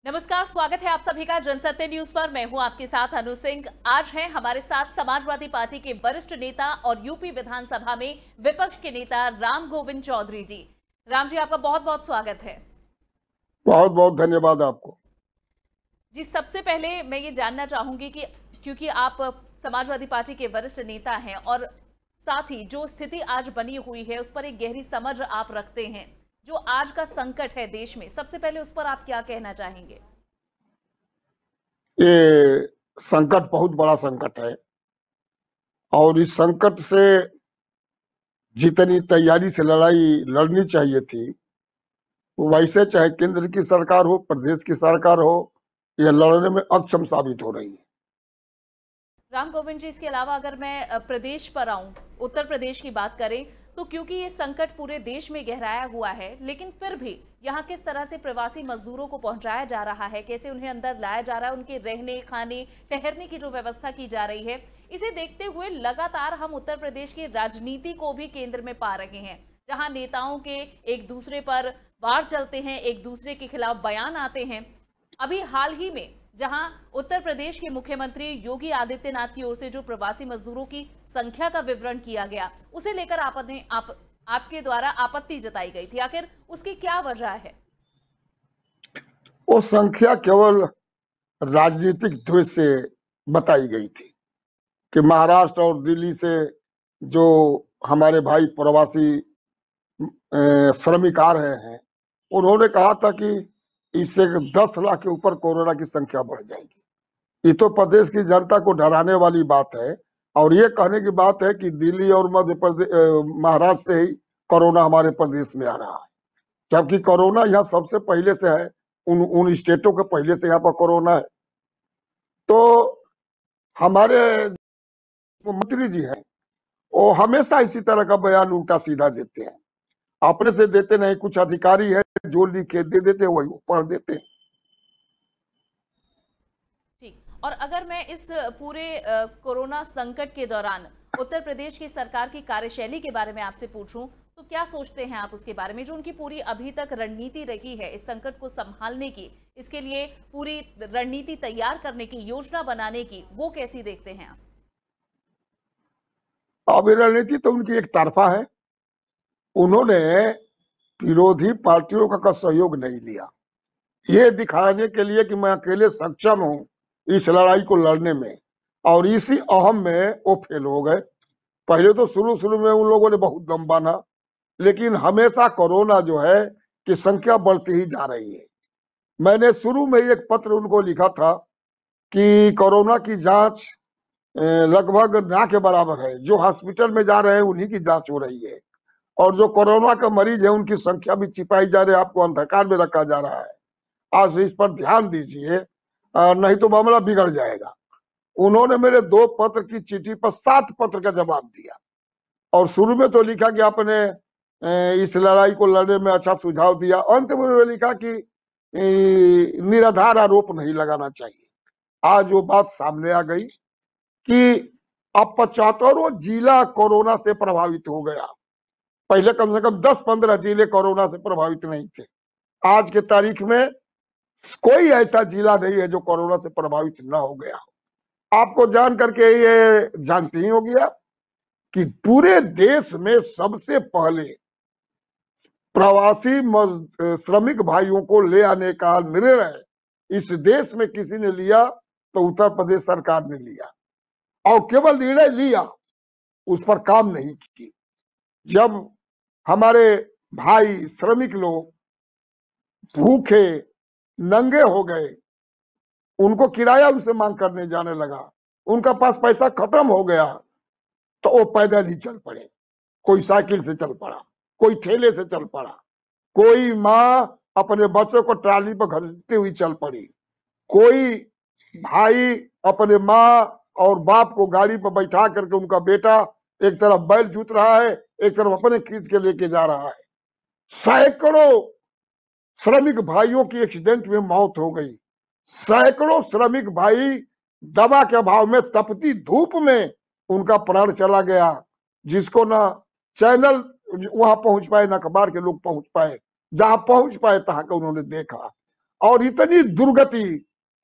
नमस्कार, स्वागत है आप सभी का जनसत्य न्यूज पर। मैं हूं आपके साथ अनु सिंह। आज हैं हमारे साथ समाजवादी पार्टी के वरिष्ठ नेता और यूपी विधानसभा में विपक्ष के नेता राम गोविंद चौधरी जी। राम जी, आपका बहुत बहुत स्वागत है। बहुत बहुत धन्यवाद आपको। जी, सबसे पहले मैं ये जानना चाहूंगी कि क्योंकि आप समाजवादी पार्टी के वरिष्ठ नेता हैं और साथ ही जो स्थिति आज बनी हुई है उस पर एक गहरी समझ आप रखते हैं, जो आज का संकट है देश में, सबसे पहले उस पर आप क्या कहना चाहेंगे? ये संकट बहुत बड़ा संकट है और इस संकट से जितनी तैयारी से लड़ाई लड़नी चाहिए थी, वैसे चाहे केंद्र की सरकार हो, प्रदेश की सरकार हो, यह लड़ने में अक्षम साबित हो रही है। राम गोविंद जी, इसके अलावा अगर मैं प्रदेश पर आऊं, उत्तर प्रदेश की बात करें तो क्योंकि ये संकट पूरे देश में गहराया हुआ है, लेकिन फिर भी यहाँ किस तरह से प्रवासी मजदूरों को पहुंचाया जा रहा है, कैसे उन्हें अंदर लाया जा रहा है, उनके रहने खाने ठहरने की जो व्यवस्था की जा रही है, इसे देखते हुए लगातार हम उत्तर प्रदेश की राजनीति को भी केंद्र में पा रहे हैं, जहां नेताओं के एक दूसरे पर वार चलते हैं, एक दूसरे के खिलाफ बयान आते हैं। अभी हाल ही में जहां उत्तर प्रदेश के मुख्यमंत्री योगी आदित्यनाथ की ओर से जो प्रवासी मजदूरों की संख्या का विवरण किया गया, उसे लेकर आपके द्वारा आपत्ति जताई गई थी। आखिर उसकी क्या वजह है? वो संख्या केवल राजनीतिक द्वेष से बताई गई थी कि महाराष्ट्र और दिल्ली से जो हमारे भाई प्रवासी श्रमिक आ रहे हैं, उन्होंने कहा था कि इससे 10 लाख के ऊपर कोरोना की संख्या बढ़ जाएगी। ये तो प्रदेश की जनता को डराने वाली बात है और ये कहने की बात है कि दिल्ली और मध्य प्रदेश महाराष्ट्र से ही कोरोना हमारे प्रदेश में आ रहा है, जबकि कोरोना यहाँ सबसे पहले से है, उन स्टेटों के पहले से यहाँ पर कोरोना है। तो हमारे मंत्री जी हैं, वो हमेशा इसी तरह का बयान उल्टा सीधा देते हैं, अपने से देते नहीं। कुछ अधिकारी है जो लिखे दे देते, वही पढ़ देते। ठीक, और अगर मैं इस पूरे कोरोना संकट के दौरान उत्तर प्रदेश की सरकार की कार्यशैली के बारे में आपसे पूछूं, तो क्या सोचते हैं आप उसके बारे में? जो उनकी पूरी अभी तक रणनीति रही है इस संकट को संभालने की, इसके लिए पूरी रणनीति तैयार करने की, योजना बनाने की, वो कैसी देखते हैं आप? अब रणनीति तो उनकी एक तरफा है। उन्होंने विरोधी पार्टियों का सहयोग नहीं लिया, ये दिखाने के लिए कि मैं अकेले सक्षम हूं इस लड़ाई को लड़ने में, और इसी अहम में वो फेल हो गए। पहले तो शुरू में उन लोगों ने बहुत दम बांधा, लेकिन हमेशा कोरोना जो है कि संख्या बढ़ती ही जा रही है। मैंने शुरू में एक पत्र उनको लिखा था कि कोरोना की जांच लगभग ना के बराबर है, जो हॉस्पिटल में जा रहे हैं उन्हीं की जांच हो रही है, और जो कोरोना का मरीज है उनकी संख्या भी छिपाई जा रही है, आपको अंधकार में रखा जा रहा है। आज इस पर ध्यान दीजिए, नहीं तो मामला बिगड़ जाएगा। उन्होंने मेरे 2 पत्र की चिट्ठी पर 7 पत्र का जवाब दिया, और शुरू में तो लिखा कि आपने इस लड़ाई को लड़ने में अच्छा सुझाव दिया। अंत में उन्होंने लिखा कि निराधार आरोप नहीं लगाना चाहिए। आज वो बात सामने आ गई कि अब 75 जिला कोरोना से प्रभावित हो गया। पहले कम से कम 10-15 जिले कोरोना से प्रभावित नहीं थे। आज के तारीख में कोई ऐसा जिला नहीं है जो कोरोना से प्रभावित ना हो गया। आपको जान करके ये जानते ही होगी आप कि पूरे देश में सबसे पहले प्रवासी श्रमिक भाइयों को ले आने का निर्णय इस देश में किसी ने लिया तो उत्तर प्रदेश सरकार ने लिया, और केवल निर्णय लिया, उस पर काम नहीं की। जब हमारे भाई श्रमिक लोग भूखे नंगे हो गए, उनको किराया उनसे मांग करने जाने लगा, उनका पास पैसा खत्म हो गया, तो वो पैदल ही चल पड़े। कोई साइकिल से चल पड़ा, कोई ठेले से चल पड़ा, कोई माँ अपने बच्चों को ट्राली पर घसीटती हुई चल पड़ी, कोई भाई अपने माँ और बाप को गाड़ी पर बैठा करके उनका बेटा एक तरफ बैल जूत रहा है, एक तरफ अपने खींच के लेके जा रहा है। सैकड़ों श्रमिक भाइयों की एक्सीडेंट में मौत हो गई। सैकड़ों श्रमिक भाई दवा के अभाव में तपती धूप में उनका प्राण चला गया, जिसको ना चैनल वहां पहुंच पाए, ना अखबार के लोग पहुंच पाए। जहां पहुंच पाए तहां का उन्होंने देखा। और इतनी दुर्गति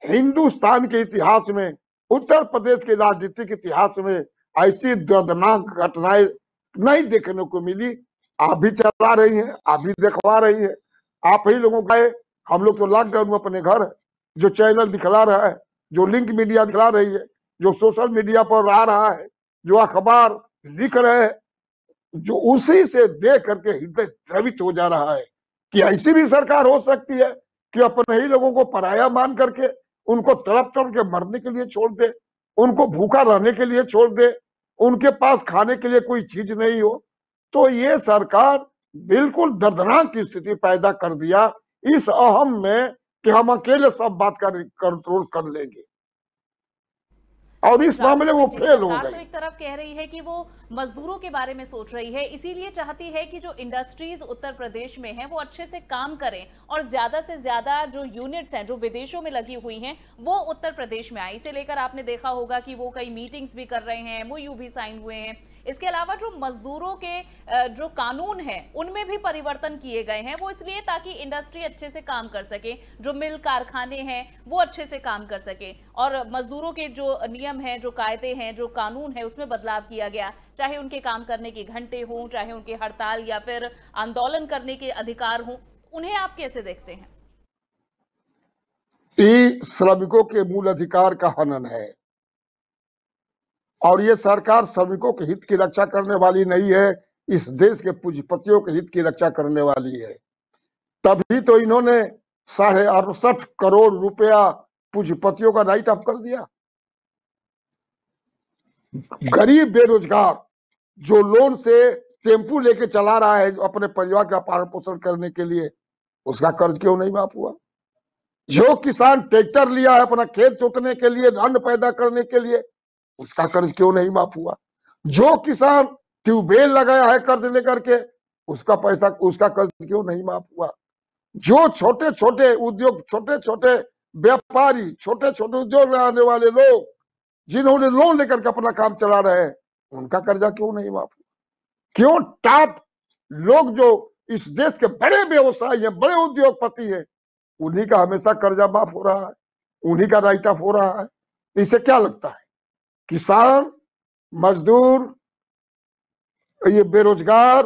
हिंदुस्तान के इतिहास में, उत्तर प्रदेश के राजनीतिक इतिहास में ऐसी दर्दनाक घटनाएं नहीं देखने को मिली। आप भी चला रही हैं, आप भी दिखवा रही है। आप ही लोगों का, हम लोग तो लॉकडाउन में अपने घर, जो चैनल दिखला रहा है, जो लिंक मीडिया दिखला रही है, जो सोशल मीडिया पर आ रहा है, जो अखबार लिख रहे हैं, जो उसी से देख करके हृदय द्रवित हो जा रहा है कि ऐसी भी सरकार हो सकती है कि अपने ही लोगों को पराया मान करके उनको तड़प तड़प के मरने के लिए छोड़ दे, उनको भूखा रहने के लिए छोड़ दे, उनके पास खाने के लिए कोई चीज नहीं हो। तो ये सरकार बिल्कुल दर्दनाक की स्थिति पैदा कर दिया इस अहम में कि हम अकेले सब बात कंट्रोल कर लेंगे, और इस मामले वो फेल हो गई। तो एक तरफ कह रही है कि वो मजदूरों के बारे में सोच रही है, इसीलिए चाहती है कि जो इंडस्ट्रीज उत्तर प्रदेश में हैं वो अच्छे से काम करें और ज्यादा से ज्यादा जो यूनिट्स हैं जो विदेशों में लगी हुई हैं वो उत्तर प्रदेश में आए। इसे लेकर आपने देखा होगा कि वो कई मीटिंग्स भी कर रहे हैं, एमओयू भी साइन हुए हैं। इसके अलावा जो मजदूरों के जो कानून हैं उनमें भी परिवर्तन किए गए हैं, वो इसलिए ताकि इंडस्ट्री अच्छे से काम कर सके, जो मिल कारखाने हैं वो अच्छे से काम कर सके, और मजदूरों के जो नियम हैं, जो कायदे हैं, जो कानून है उसमें बदलाव किया गया, चाहे उनके काम करने के घंटे हों, चाहे उनके हड़ताल या फिर आंदोलन करने के अधिकार हों। उन्हें आप कैसे देखते हैं? ये श्रमिकों के मूल अधिकार का हनन है, और ये सरकार श्रमिकों के हित की रक्षा करने वाली नहीं है, इस देश के पूंजीपतियों के हित की रक्षा करने वाली है। तभी तो इन्होंने 68.5 करोड़ रुपया पूंजीपतियों का राइट ऑफ कर दिया। गरीब बेरोजगार जो लोन से टेम्पू लेके चला रहा है अपने परिवार का पालन पोषण करने के लिए, उसका कर्ज क्यों नहीं माफ हुआ? जो किसान ट्रैक्टर लिया है अपना खेत जोतने के लिए, अन्न पैदा करने के लिए, उसका कर्ज क्यों नहीं माफ हुआ? जो किसान ट्यूबवेल लगाया है कर्ज लेकर के, उसका पैसा, उसका कर्ज क्यों नहीं माफ हुआ? जो छोटे छोटे उद्योग, छोटे छोटे व्यापारी, छोटे छोटे उद्योग लगाने वाले लोग जिन्होंने लोन लेकर के अपना काम चला रहे हैं, उनका कर्जा क्यों नहीं माफ हुआ? क्यों टॉप लोग जो इस देश के बड़े व्यवसायी हैं, बड़े उद्योगपति हैं, उन्हीं का हमेशा कर्जा माफ हो रहा है, उन्हीं का राइट ऑफ हो रहा है? इससे क्या लगता है? किसान, मजदूर, ये बेरोजगार,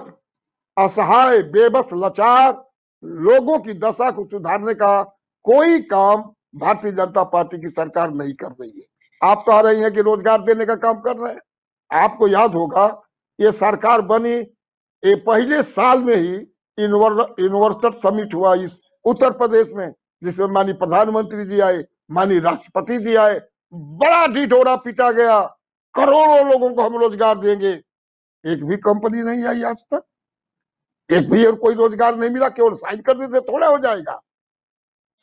असहाय, बेबस, लाचार लोगों की दशा को सुधारने का कोई काम भारतीय जनता पार्टी की सरकार नहीं कर रही है। आप कह रही हैं कि रोजगार देने का काम कर रहे हैं। आपको याद होगा ये सरकार बनी, ये पहले साल में ही इन्वेस्टर समिट हुआ इस उत्तर प्रदेश में, जिसमें माननीय प्रधानमंत्री जी आए, माननीय राष्ट्रपति जी आए, बड़ा ढिढोरा पीटा गया, करोड़ों लोगों को हम रोजगार देंगे। एक भी कंपनी नहीं आई आज तक, एक भी और कोई रोजगार नहीं मिला। केवल साइन कर देते थोड़ा हो जाएगा।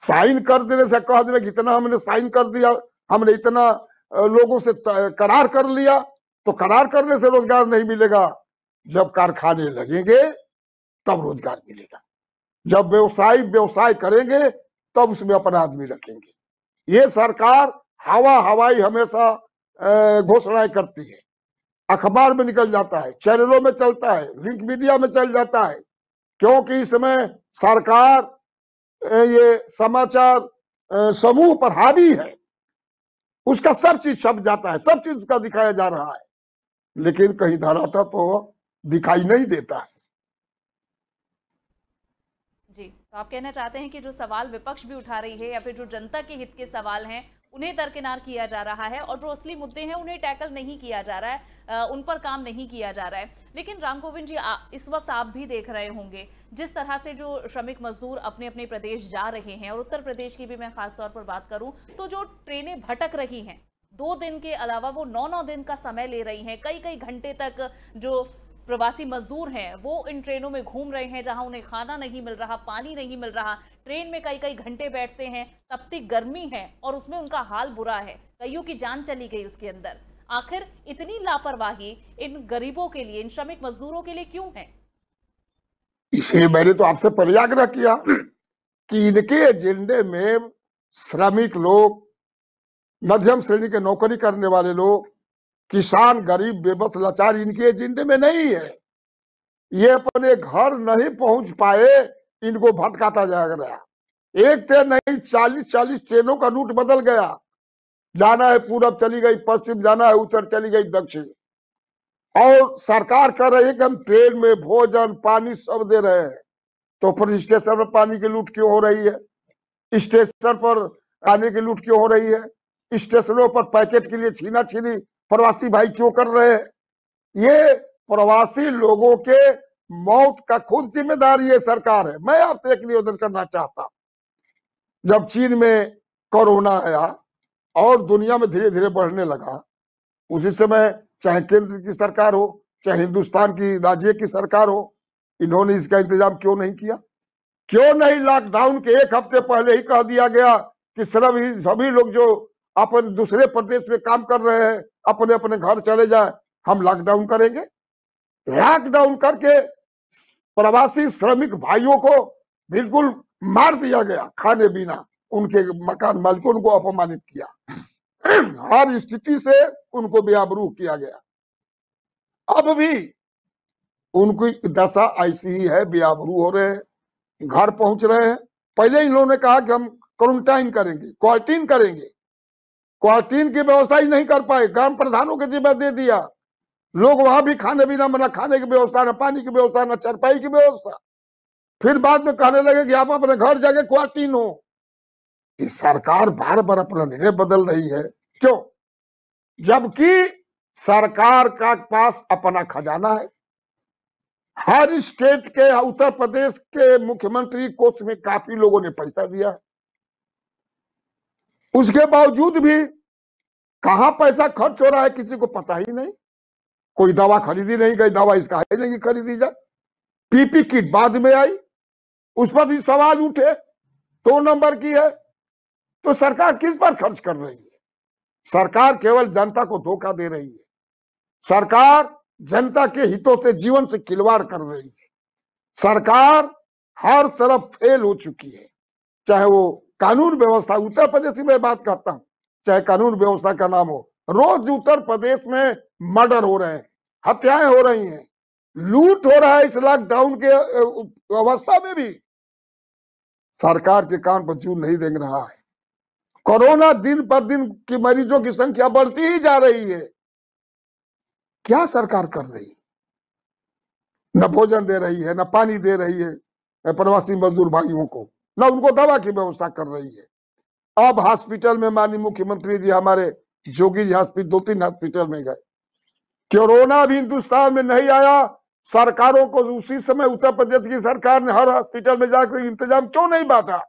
साइन कर देने से कह देने कि इतना हमने साइन कर दिया, हमने इतना लोगों से करार कर लिया, तो करार करने से रोजगार नहीं मिलेगा। जब कारखाने लगेंगे तब रोजगार मिलेगा, जब व्यवसाय करेंगे तब उसमें अपना आदमी रखेंगे। ये सरकार हवाई हमेशा घोषणाएं करती है, अखबार में निकल जाता है, चैनलों में चलता है, लिंक मीडिया में चल जाता है, क्योंकि इसमें सरकार ये समाचार समूह पर हावी है, उसका सब चीज छप जाता है, सब चीज उसका दिखाया जा रहा है, लेकिन कहीं धरातल तो दिखाई नहीं देता है। जी, तो आप कहना चाहते हैं कि जो सवाल विपक्ष भी उठा रही है या फिर जो जनता के हित के सवाल हैं उन्हें दरकिनार किया जा रहा है, और जो असली मुद्दे हैं उन्हें टैकल नहीं किया जा रहा है, उन पर काम नहीं किया जा रहा है। लेकिन राम गोविंद जी, इस वक्त आप भी देख रहे होंगे जिस तरह से जो श्रमिक मजदूर अपने अपने प्रदेश जा रहे हैं, और उत्तर प्रदेश की भी मैं खास तौर पर बात करूं तो जो ट्रेनें भटक रही हैं, 2 दिन के अलावा वो 9-9 दिन का समय ले रही हैं, कई कई घंटे तक जो प्रवासी मजदूर हैं वो इन ट्रेनों में घूम रहे हैं, जहां उन्हें खाना नहीं मिल रहा, पानी नहीं मिल रहा, ट्रेन में कई कई घंटे बैठते हैं, तपती गर्मी है और उसमें उनका हाल बुरा है, कईयों की जान चली गई उसके अंदर। आखिर इतनी लापरवाही इन गरीबों के लिए, इन श्रमिक मजदूरों के लिए क्यों है? इसलिए मैंने तो आपसे पहले आग्रह किया कि इनके एजेंडे में श्रमिक लोग, मध्यम श्रेणी के नौकरी करने वाले लोग, किसान, गरीब, बेबस, लाचार इनके एजेंडे में नहीं है। ये अपने घर नहीं पहुंच पाए, इनको भटकाता जा रहा। एक ट्रेन नहीं, 40-40 ट्रेनों का रूट बदल गया। जाना है पूरब चली गई पश्चिम, जाना है उत्तर चली गई दक्षिण। और सरकार कह रही है कि हम ट्रेन में भोजन पानी सब दे रहे हैं, तो फिर स्टेशन पर पानी की लूट क्यों हो रही है? स्टेशन पर आने की लूट क्यों हो रही है? स्टेशनों पर पैकेट के लिए छीना छीनी प्रवासी भाई क्यों कर रहे हैं? ये प्रवासी लोगों के मौत का खुद जिम्मेदार ये सरकार है। मैं आपसे एक निवेदन करना चाहता हूं, जब चीन में कोरोना आया और दुनिया में धीरे धीरे बढ़ने लगा, उसी समय चाहे केंद्र की सरकार हो चाहे हिंदुस्तान की राज्य की सरकार हो, इन्होंने इसका इंतजाम क्यों नहीं किया? क्यों नहीं लॉकडाउन के एक हफ्ते पहले ही कह दिया गया कि सभी लोग जो अपन दूसरे प्रदेश में काम कर रहे हैं अपने अपने घर चले जाए, हम लॉकडाउन करेंगे। लॉकडाउन करके प्रवासी श्रमिक भाइयों को बिल्कुल मार दिया गया, खाने बिना उनके मकान मालिकों को अपमानित किया, हर स्थिति से उनको बेआबरू किया गया। अब भी उनकी दशा ऐसी ही है, बेआबरू हो रहे हैं, घर पहुंच रहे हैं। पहले इन्होंने कहा कि हम क्वारंटाइन करेंगे, क्वारंटीन करेंगे, क्वारंटीन की व्यवस्था ही नहीं कर पाए, ग्राम प्रधानों के जिम्मे दे दिया। लोग वहां भी खाने बिना, न खाने की व्यवस्था, न पानी की व्यवस्था, न चरपाई की व्यवस्था। फिर बाद में कहने लगे कि आप अपने घर जाके क्वारंटीन हो। इस सरकार बार बार अपना निर्णय बदल रही है, क्यों? जबकि सरकार का पास अपना खजाना है। हर स्टेट के, उत्तर प्रदेश के मुख्यमंत्री कोष में काफी लोगों ने पैसा दिया है, उसके बावजूद भी कहां पैसा खर्च हो रहा है किसी को पता ही नहीं। कोई दवा खरीदी नहीं गई, दवा इसका है नहीं खरीदी जाए। पीपी किट बाद में आई, उस पर भी सवाल उठे, 2 नंबर की है। तो सरकार किस पर खर्च कर रही है? सरकार केवल जनता को धोखा दे रही है। सरकार जनता के हितों से, जीवन से खिलवाड़ कर रही है। सरकार हर तरफ फेल हो चुकी है, चाहे वो कानून व्यवस्था, उत्तर प्रदेश की मैं बात करता हूं, चाहे कानून व्यवस्था का नाम हो। रोज उत्तर प्रदेश में मर्डर हो रहे हैं, हत्याएं हो रही हैं, लूट हो रहा है। इस लॉकडाउन के अवस्था में भी सरकार के कान पर जूं नहीं रेंग रहा है। कोरोना दिन पर दिन की मरीजों की संख्या बढ़ती ही जा रही है। क्या सरकार कर रही है? न भोजन दे रही है, न पानी दे रही है प्रवासी मजदूर भाइयों को, न उनको दवा की व्यवस्था कर रही है। अब हॉस्पिटल में माननीय मुख्यमंत्री जी हमारे जोगी जी हॉस्पिटल, 2-3 हॉस्पिटल में गए। कोरोना भी हिंदुस्तान में नहीं आया, सरकारों को उसी समय उत्तर प्रदेश की सरकार ने हर हॉस्पिटल में जाकर इंतजाम क्यों नहीं बांटा?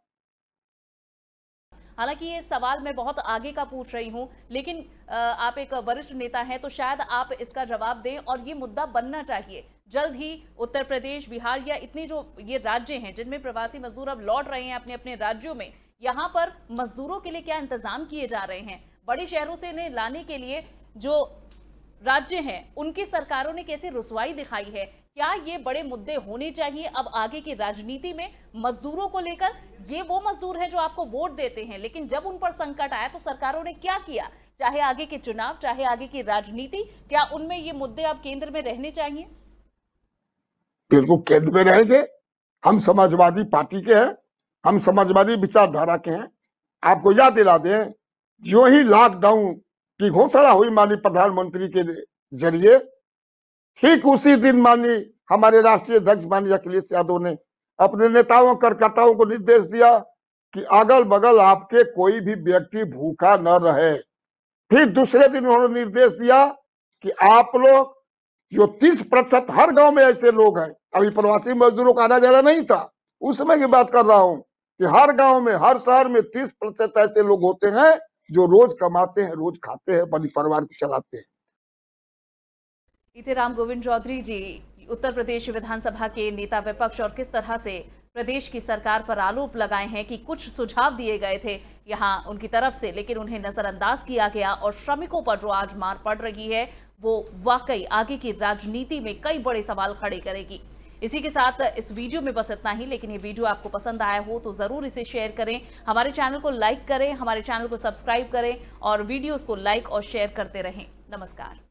हालांकि ये सवाल मैं बहुत आगे का पूछ रही हूं, लेकिन आप एक वरिष्ठ नेता हैं तो शायद आप इसका जवाब दें, और ये मुद्दा बनना चाहिए। जल्द ही उत्तर प्रदेश, बिहार या इतने जो ये राज्य हैं जिनमें प्रवासी मजदूर अब लौट रहे हैं अपने अपने राज्यों में, यहाँ पर मजदूरों के लिए क्या इंतजाम किए जा रहे हैं? बड़े शहरों से इन्हें लाने के लिए जो राज्य हैं उनकी सरकारों ने कैसे रुसवाई दिखाई है? क्या ये बड़े मुद्दे होने चाहिए अब आगे की राजनीति में मजदूरों को लेकर? ये वो मजदूर हैं जो आपको वोट देते हैं, लेकिन जब उन पर संकट आया तो सरकारों ने क्या किया? चाहे आगे के चुनाव, चाहे आगे की राजनीति, क्या उनमें ये मुद्दे अब केंद्र में रहने चाहिए? बिल्कुल केंद्र में रहेंगे। हम समाजवादी पार्टी के हैं, हम समाजवादी विचारधारा के हैं। आपको याद दिला दें, जो ही लॉकडाउन की घोषणा हुई माननीय प्रधानमंत्री के जरिए, ठीक उसी दिन माननीय हमारे राष्ट्रीय अध्यक्ष माननीय अखिलेश यादव ने अपने नेताओं कार्यकर्ताओं को निर्देश दिया कि अगल बगल आपके कोई भी व्यक्ति भूखा न रहे। फिर दूसरे दिन उन्होंने निर्देश दिया कि आप लोग जो 30% हर गांव में ऐसे लोग हैं, अभी प्रवासी मजदूरों का आना जाना नहीं था, उस समय की बात कर रहा हूं कि हर गांव में, हर शहर में 30% ऐसे लोग होते हैं जो रोज कमाते हैं, रोज खाते हैं, अपने परिवार को चलाते हैं। इथे राम गोविंद चौधरी जी, उत्तर प्रदेश विधानसभा के नेता विपक्ष, और किस तरह से प्रदेश की सरकार पर आरोप लगाए हैं कि कुछ सुझाव दिए गए थे यहां उनकी तरफ से, लेकिन उन्हें नजरअंदाज किया गया, और श्रमिकों पर जो आज मार पड़ रही है वो वाकई आगे की राजनीति में कई बड़े सवाल खड़े करेगी। इसी के साथ इस वीडियो में बस इतना ही, लेकिन ये वीडियो आपको पसंद आया हो तो जरूर इसे शेयर करें, हमारे चैनल को लाइक करें, हमारे चैनल को सब्सक्राइब करें और वीडियोस को लाइक और शेयर करते रहें। नमस्कार।